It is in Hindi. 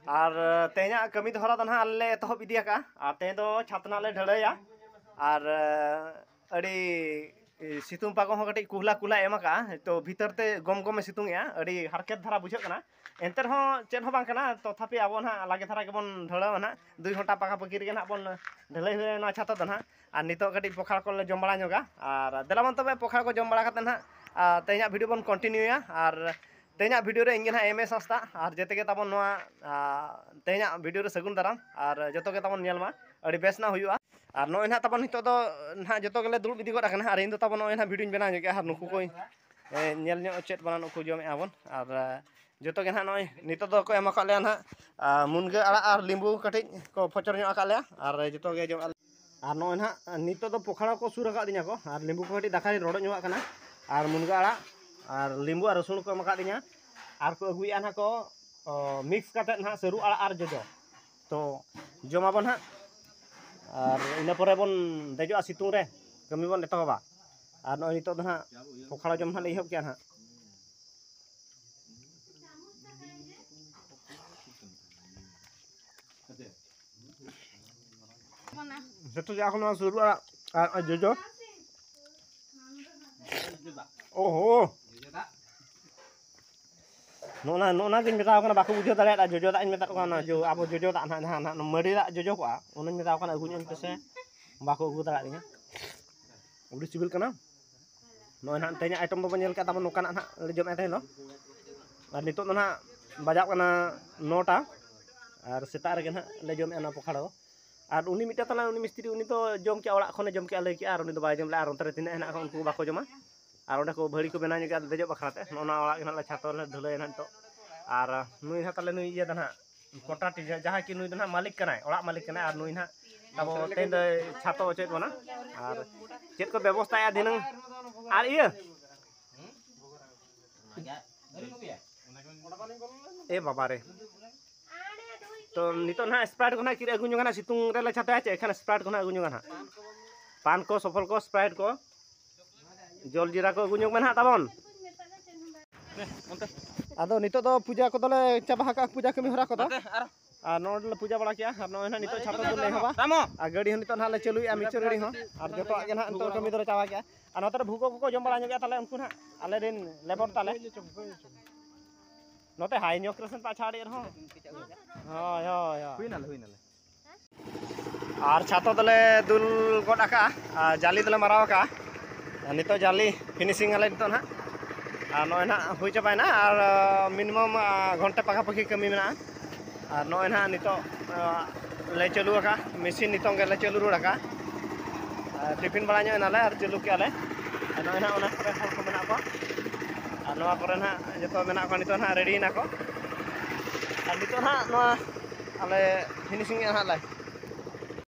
और तेना कमी धरा तो ना आले एतहब इदी का और ते दो छातना ले ढड़ैया और अड़ी सितुंग पाको हो कटी कुहला कुहला एम का तो भीतर ते गम गम सितुंग या अड़ी हरकेत धारा बुझे कना एंतर हो चेन हो बांग कना तथापि आबो ना लागे धारा के बन ढड़ा ना 2 घंटा पाका पकी रे ना बन ढलाई हुए ना छाता तो ना और नितो कटी पोखर को जम बड़ा ñoगा और देलामन तबे पोखर को जम बड़ा कते ना तेना वीडियो बन कंटिन्यू या और तेना वीडियो रे इंगे ना एम एस हंसदा और जते के ताबन नोआ तेना वीडियो रे सगुन दाराम और जतो के ताबन नेलमा अड़ी बेस ना हुआ और नोय ना ताबन हितो दो ना जतो गेले दुड़ इदी गड आकना और इन दो ताबन नोय ना वीडियो बना ñoगे और नुकु को नेल ño चेत बना नुकु जमे आबन और जतो के ना नोय नितो दो को एमा काले ना मुनगे आड़ा और लिंबू कटिज को फचर ño आकाले और जतो के जम और नोय ना नितो दो पोखरा को सुर का दिना को और लिंबू को कटिज दाखा रोड ño आकना और मुनगा आड़ा और लिंबू और रसुन को एमा दिना और को अगुया ना को मिक्स करते ना सरू आड़ा और जजो तो जमाबन हा और इन पर बन देजो सितुंग रे कमी बन एतहबा और नोय नितो दो ना पोखरा जम ना ले इहब क्या ना जतो जा को सरू आड़ा और जजो ओहो नोना नोना के मेता कना बाको बुझो दाले जोजो दा मेता कना जो अब जोजो दा ना ना मरी दा जोजो को उन मेता कना अगुन एम तसे बाको अगु दाला दिया उडी सिबिल कना नोना तेना आइटम दो बनेल का तब नोकाना ना ले जम एते लो और नितो ना बजाव कना 9टा और सेता रे ना ले जम एना पोखड़ो और उनी मिटा तला उनी मिस्त्री उनी तो जम के ओड़ा खने जम के ले के और उनी तो बाय जम ले और अंतरे तिना हेना उनको बाको जमा और ओडे को भड़ी को बना ñoगे देजो बखराते नोना ओड़ा के ना छातो ले ढुलै ना तो और नुई ना तले नुई इया दना कोटाटी जहां कि नुई दना मालिक कनाय ओड़ा मालिक कनाय और नुई ना तब तेन छातो चेत बना और चेत को व्यवस्था या दिन और इया ए बाबा रे तो नितो ना स्प्राइट को ना कि अगु ñoगा ना सितुंग रे ले छातो आचे एखान स्प्राइट को ना अगु ñoगा ना पान को सफल को स्प्राइट को जल जीरा को अगु ñog में ना ताबन आदो नितो दो पूजा को दले चाबा हाका पूजा कमी हरा को दो और नोडले पूजा बड़ा किया और नोय ना नितो छातो दो ले हबा आ गाड़ी नितो ना ले चलुया मिक्सर गाड़ी हो और जतो आगे ना नितो कमी दो चाबा किया और नतर भूको को जम बड़ा ñoगे ताले उनको ना आले दिन लेबर ताले नोते हाई ñok रसन पा छाड़ी रहो हाय हाय हुइनाले और छातो दले दुल गड आका जाली दले माराव का नितो जाली फिनिशिंग आले नितो ना और नोय ना हुई चाबायना और मिनिमम घंटे पाखा पाखी कमी मेना और नोय ना नितो ले चालू का मेसिन नितो ले चालू रुड़ा टिफिन बड़ा ño नाले और चालू के आले नोय ना ओना करे हर को मेना को और नोआ करे ना जतो मेना को नितो ना रेडी ना को और नितो ना नोआ आले फिनिशिंग ना लाई